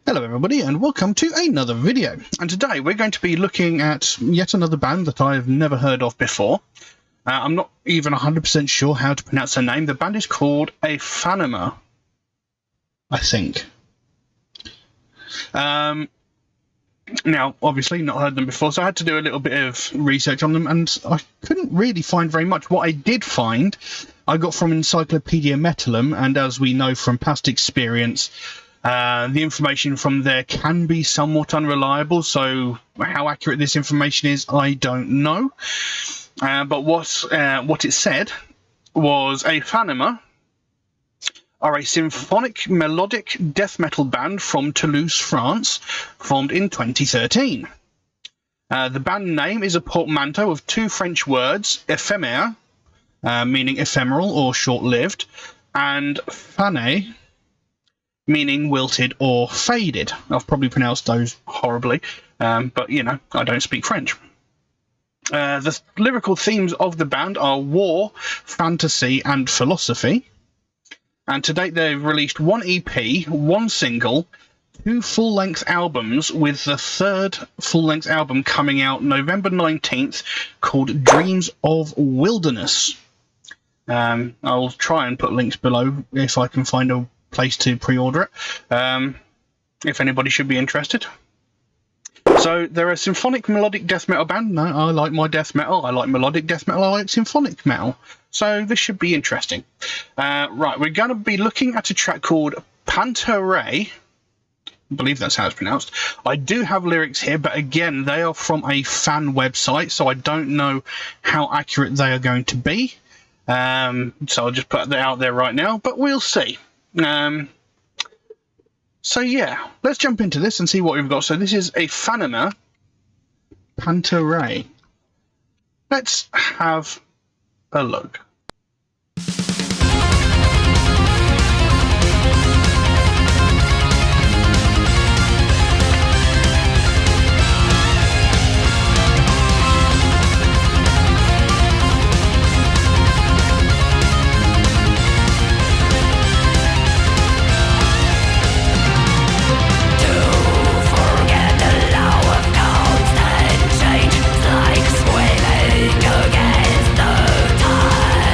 Hello everybody and welcome to another video, and today we're going to be looking at yet another band that I've never heard of before. I'm not even 100% sure how to pronounce their name. The band is called Aephanemer, I think. Now, obviously not heard them before, so I had to do a little bit of research on them, and I couldn't really find very much. What I did find, I got from Encyclopedia Metalum, and as we know from past experience, the information from there can be somewhat unreliable, so how accurate this information is, I don't know. But what it said was Aephanemer are a symphonic melodic death metal band from Toulouse, France, formed in 2013. The band name is a portmanteau of two French words, éphémère, meaning ephemeral or short-lived, and fané, meaning wilted or faded. I've probably pronounced those horribly, but you know, I don't speak French. The lyrical themes of the band are war, fantasy, and philosophy. And to date, they've released one EP, one single, two full-length albums, with the third full-length album coming out November 19th, called Dreams of Wilderness. I'll try and put links below if I can find a place to pre-order it, if anybody should be interested. So they're a symphonic melodic death metal band. No, I like my death metal, I like melodic death metal, I like symphonic metal, so this should be interesting. Right, we're going to be looking at a track called Panta Rhei. I believe that's how it's pronounced. I do have lyrics here, but again, they are from a fan website, so I don't know how accurate they are going to be. So I'll just put that out there right now, but we'll see. So yeah, let's jump into this and see what we've got. So this is Aephanemer, Panta Rhei. Let's have a look. Against the tide.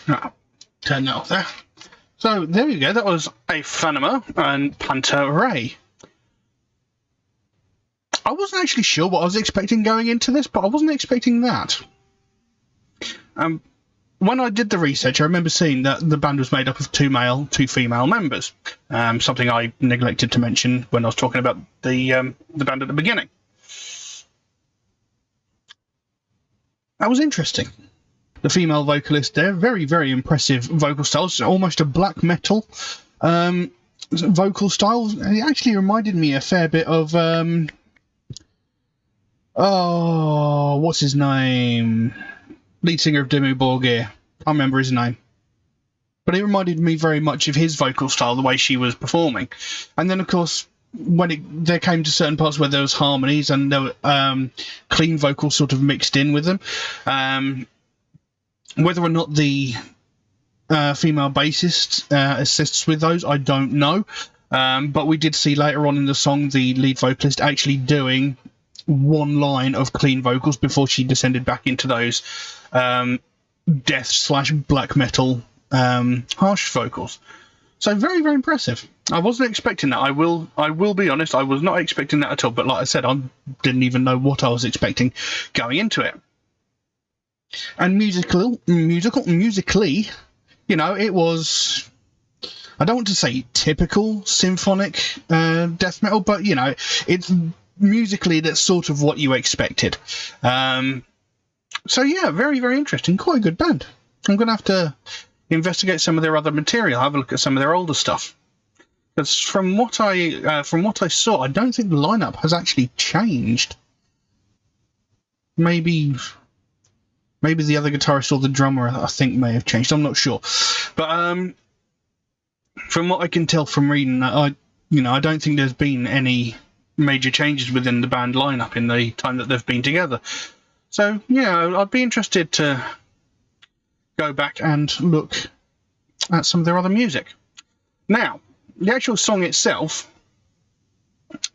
Oh, turn that off there. So there we go. That was Aephanemer and Panta Rhei. I wasn't actually sure what I was expecting going into this, but I wasn't expecting that. When I did the research, I remember seeing that the band was made up of 2 male, 2 female members. Something I neglected to mention when I was talking about the band at the beginning. That was interesting. The female vocalist there, very, very impressive vocal styles, almost a black metal vocal style. It actually reminded me a fair bit of what's his name? Lead singer of Dimmu Borgir. Can't remember his name. But it reminded me very much of his vocal style, the way she was performing. And then, of course, when there came to certain parts where there was harmonies and there were clean vocals sort of mixed in with them, whether or not the female bassist assists with those, I don't know. But we did see later on in the song the lead vocalist actually doing 1 line of clean vocals before she descended back into those death/black metal harsh vocals. So very, very impressive. I wasn't expecting that. I will be honest, I was not expecting that at all. But like I said, I didn't even know what I was expecting going into it. And musically, you know, it was, I don't want to say typical symphonic death metal, but you know, it's musically that's sort of what you expected. So yeah, very, very interesting. Quite a good band. I'm going to have to investigate some of their other material, have a look at some of their older stuff. Because from what I saw, I don't think the lineup has actually changed. Maybe the other guitarist or the drummer, I think, may have changed. I'm not sure. But from what I can tell from reading that, I don't think there's been any major changes within the band lineup in the time that they've been together. So yeah, I'd be interested to go back and look at some of their other music. Now, the actual song itself,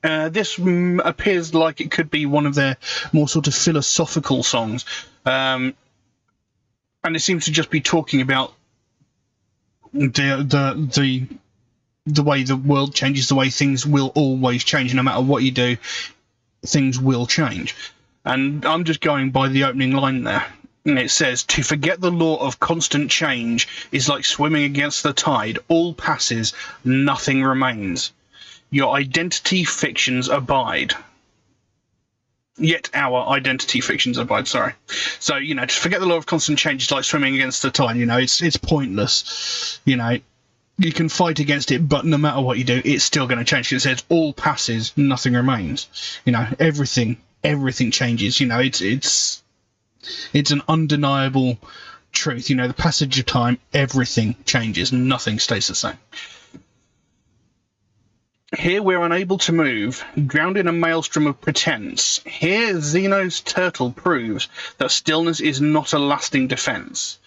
this appears like it could be one of their more sort of philosophical songs, and it seems to just be talking about the way the world changes, the way things will always change. No matter what you do, things will change. And I'm just going by the opening line there. And it says, "To forget the law of constant change is like swimming against the tide. All passes, nothing remains. Your identity fictions abide." Yet our identity fictions abide, sorry. So, you know, to forget the law of constant change is like swimming against the tide. You know, it's pointless. You know, you can fight against it, but no matter what you do, it's still going to change. It says, all passes, nothing remains. You know, everything changes. You know, it's an undeniable truth. You know, the passage of time, everything changes, nothing stays the same. Here we're unable to move, drowned in a maelstrom of pretense. Here Zeno's turtle proves that stillness is not a lasting defense.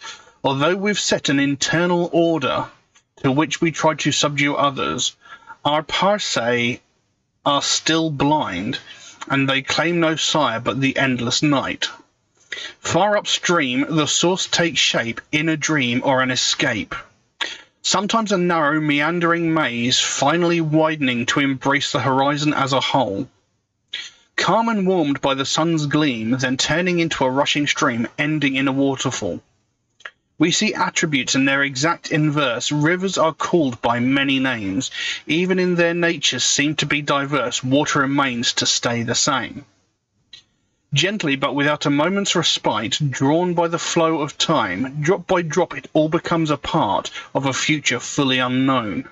Although we've set an internal order to which we try to subdue others, our parse are still blind, and they claim no sire but the endless night. Far upstream, the source takes shape in a dream or an escape. Sometimes a narrow, meandering maze, finally widening to embrace the horizon as a whole. Calm and warmed by the sun's gleam, then turning into a rushing stream, ending in a waterfall. We see attributes in their exact inverse. Rivers are called by many names. Even in their natures seem to be diverse, water remains to stay the same. Gently, but without a moment's respite, drawn by the flow of time, drop by drop it all becomes a part of a future fully unknown.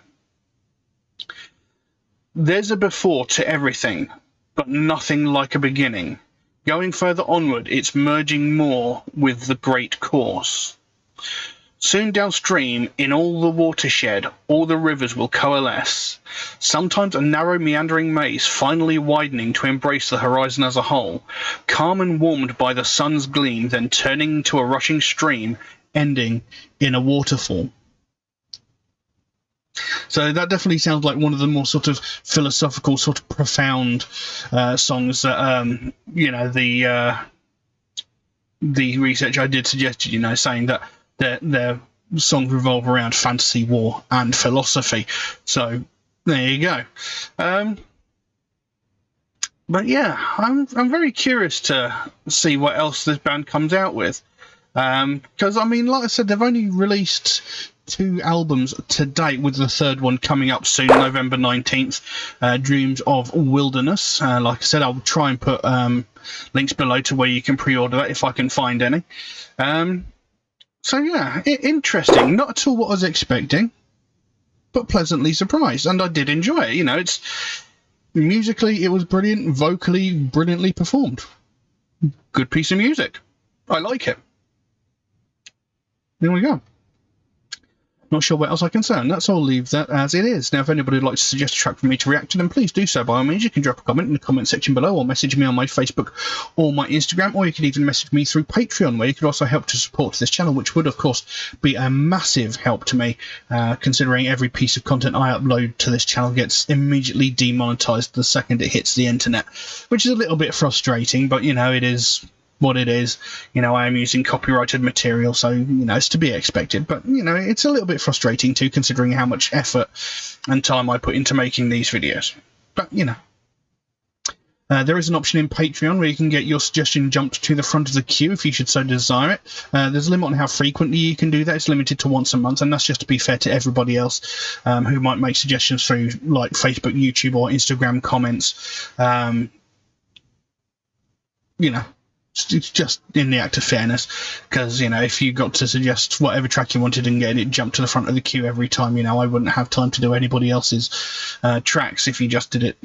There's a before to everything, but nothing like a beginning. Going further onward, it's merging more with the great course. Soon downstream, in all the watershed, all the rivers will coalesce. Sometimes a narrow meandering maze, finally widening to embrace the horizon as a whole. Calm and warmed by the sun's gleam, then turning into a rushing stream, ending in a waterfall. So that definitely sounds like one of the more sort of philosophical, sort of profound songs that, you know, the research I did suggested, you know, saying that they're songs revolve around fantasy, war, and philosophy. So there you go. But yeah, I'm very curious to see what else this band comes out with. Because, I mean, like I said, they've only released 2 albums to date, with the third one coming up soon, November 19th, Dreams of Wilderness. Like I said, I'll try and put links below to where you can pre-order that if I can find any. So yeah, interesting. Not at all what I was expecting, but pleasantly surprised, and I did enjoy it. You know, it's musically, it was brilliant, vocally, brilliantly performed. Good piece of music. I like it. There we go. Not sure what else I can say, and that's all. Leave that as it is. Now, if anybody would like to suggest a track for me to react to, then please do so by all means. You can drop a comment in the comment section below, or message me on my Facebook or my Instagram, or you can even message me through Patreon, where you could also help to support this channel, which would, of course, be a massive help to me, considering every piece of content I upload to this channel gets immediately demonetized the second it hits the internet, which is a little bit frustrating, but, you know, it is what it is. You know, I am using copyrighted material, so, you know, it's to be expected. But, you know, it's a little bit frustrating too, considering how much effort and time I put into making these videos. But, you know, there is an option in Patreon where you can get your suggestion jumped to the front of the queue if you should so desire it. There's a limit on how frequently you can do that. It's limited to once a month, and that's just to be fair to everybody else who might make suggestions through, like, Facebook, YouTube, or Instagram comments. You know, it's just in the act of fairness, because, you know, if you got to suggest whatever track you wanted and get it jumped to the front of the queue every time, you know, I wouldn't have time to do anybody else's tracks if you just did it,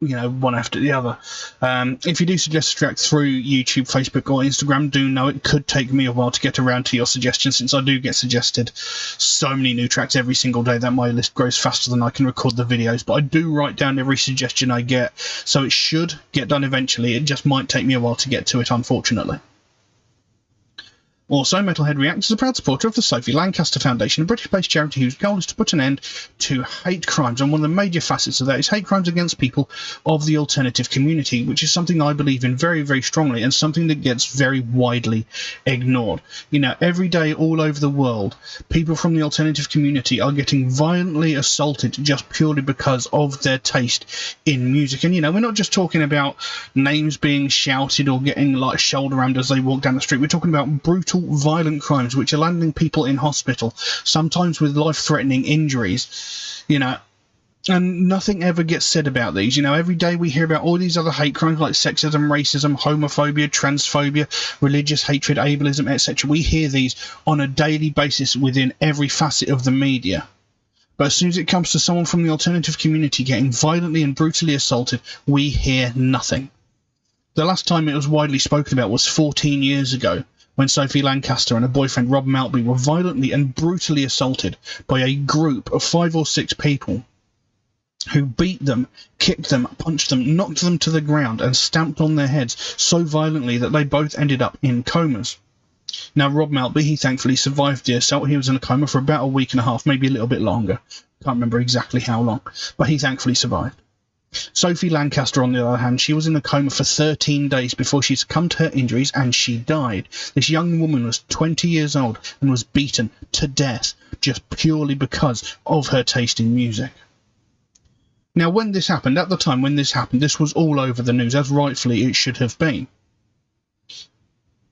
you know, one after the other. If you do suggest a track through YouTube, Facebook, or Instagram, do know it could take me a while to get around to your suggestions, since I do get suggested so many new tracks every single day that my list grows faster than I can record the videos. But I do write down every suggestion I get, so it should get done eventually. It just might take me a while to get to it, unfortunately. Also, MetalHead Reacts is a proud supporter of the Sophie Lancaster Foundation, a British-based charity whose goal is to put an end to hate crimes, and one of the major facets of that is hate crimes against people of the alternative community, which is something I believe in very, very strongly, and something that gets very widely ignored. You know, every day all over the world, people from the alternative community are getting violently assaulted just purely because of their taste in music. And, you know, we're not just talking about names being shouted or getting, like, shoulder rammed as they walk down the street. We're talking about brutal, violent crimes which are landing people in hospital, sometimes with life-threatening injuries, you know, and nothing ever gets said about these. You know, every day we hear about all these other hate crimes like sexism, racism, homophobia, transphobia, religious hatred, ableism, etc. We hear these on a daily basis within every facet of the media. But as soon as it comes to someone from the alternative community getting violently and brutally assaulted, we hear nothing. The last time it was widely spoken about was 14 years ago, when Sophie Lancaster and her boyfriend Rob Maltby were violently and brutally assaulted by a group of 5 or 6 people who beat them, kicked them, punched them, knocked them to the ground, and stamped on their heads so violently that they both ended up in comas. Now, Rob Maltby, he thankfully survived the assault. He was in a coma for about a week and a half, maybe a little bit longer. Can't remember exactly how long, but he thankfully survived. Sophie Lancaster, on the other hand, she was in a coma for 13 days before she succumbed to her injuries, and she died. This young woman was 20 years old and was beaten to death just purely because of her taste in music. Now, when this happened, at the time when this happened, this was all over the news, as rightfully it should have been.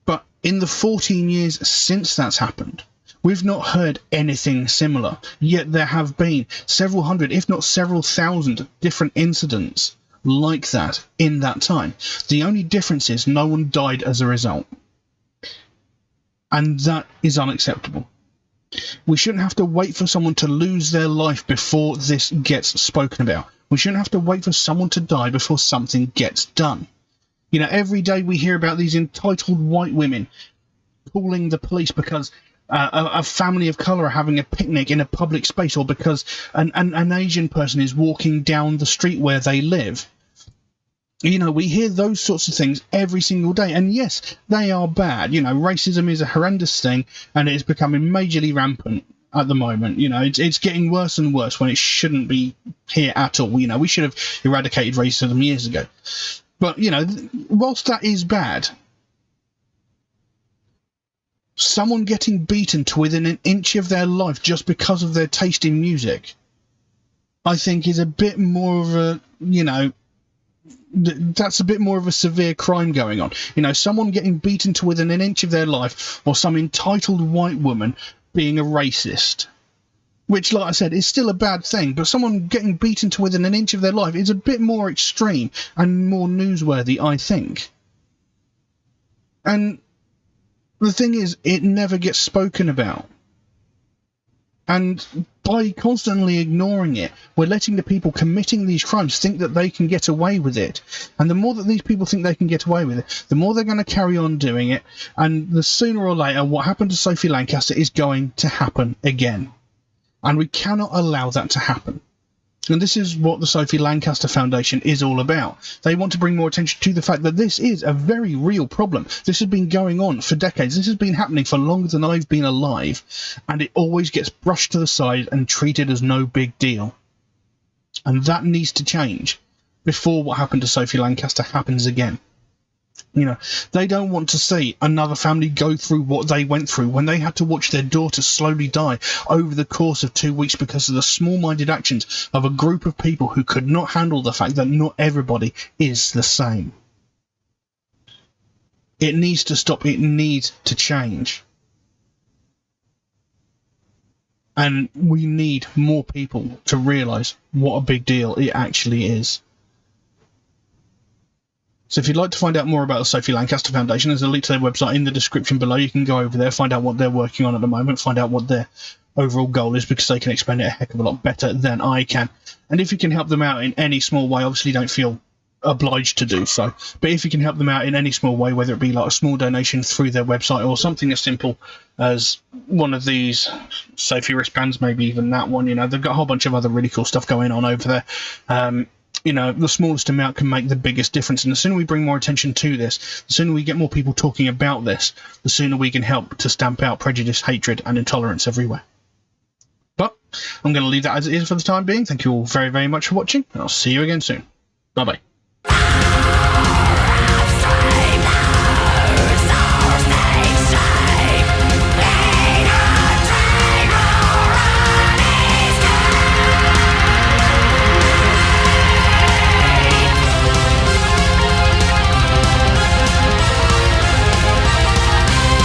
But in the 14 years since that's happened, we've not heard anything similar, yet there have been several hundred, if not several thousand, different incidents like that in that time. The only difference is no one died as a result. And that is unacceptable. We shouldn't have to wait for someone to lose their life before this gets spoken about. We shouldn't have to wait for someone to die before something gets done. You know, every day we hear about these entitled white women calling the police because a family of colour are having a picnic in a public space, or because an Asian person is walking down the street where they live. You know, we hear those sorts of things every single day, and yes, they are bad. You know, racism is a horrendous thing, and it is becoming majorly rampant at the moment. You know, it's getting worse and worse when it shouldn't be here at all. You know, we should have eradicated racism years ago. But, you know, whilst that is bad, Someone getting beaten to within an inch of their life just because of their taste in music, I think is a bit more of a, that's a bit more of a severe crime going on. Someone getting beaten to within an inch of their life, or some entitled white woman being a racist. Which, like I said, is still a bad thing, but someone getting beaten to within an inch of their life is a bit more extreme and more newsworthy, I think. And the thing is, it never gets spoken about. And by constantly ignoring it, we're letting the people committing these crimes think that they can get away with it. And the more that these people think they can get away with it, the more they're going to carry on doing it. And the sooner or later, what happened to Sophie Lancaster is going to happen again. And we cannot allow that to happen. And this is what the Sophie Lancaster Foundation is all about. They want to bring more attention to the fact that this is a very real problem. This has been going on for decades. This has been happening for longer than I've been alive. And it always gets brushed to the side and treated as no big deal. And that needs to change before what happened to Sophie Lancaster happens again. They don't want to see another family go through what they went through when they had to watch their daughter slowly die over the course of 2 weeks because of the small-minded actions of a group of people who could not handle the fact that not everybody is the same. It needs to stop. It needs to change. And we need more people to realise what a big deal it actually is. So if you'd like to find out more about the Sophie Lancaster Foundation, there's a link to their website in the description below. You can go over there, find out what they're working on at the moment, find out what their overall goal is, because they can explain it a heck of a lot better than I can. And if you can help them out in any small way, obviously don't feel obliged to do so. But if you can help them out in any small way, whether it be like a small donation through their website or something as simple as one of these Sophie wristbands, maybe even that one, they've got a whole bunch of other really cool stuff going on over there. The smallest amount can make the biggest difference. And the sooner we bring more attention to this, the sooner we get more people talking about this, the sooner we can help to stamp out prejudice, hatred, and intolerance everywhere. But I'm going to leave that as it is for the time being. Thank you all very, very much for watching, and I'll see you again soon. Bye-bye.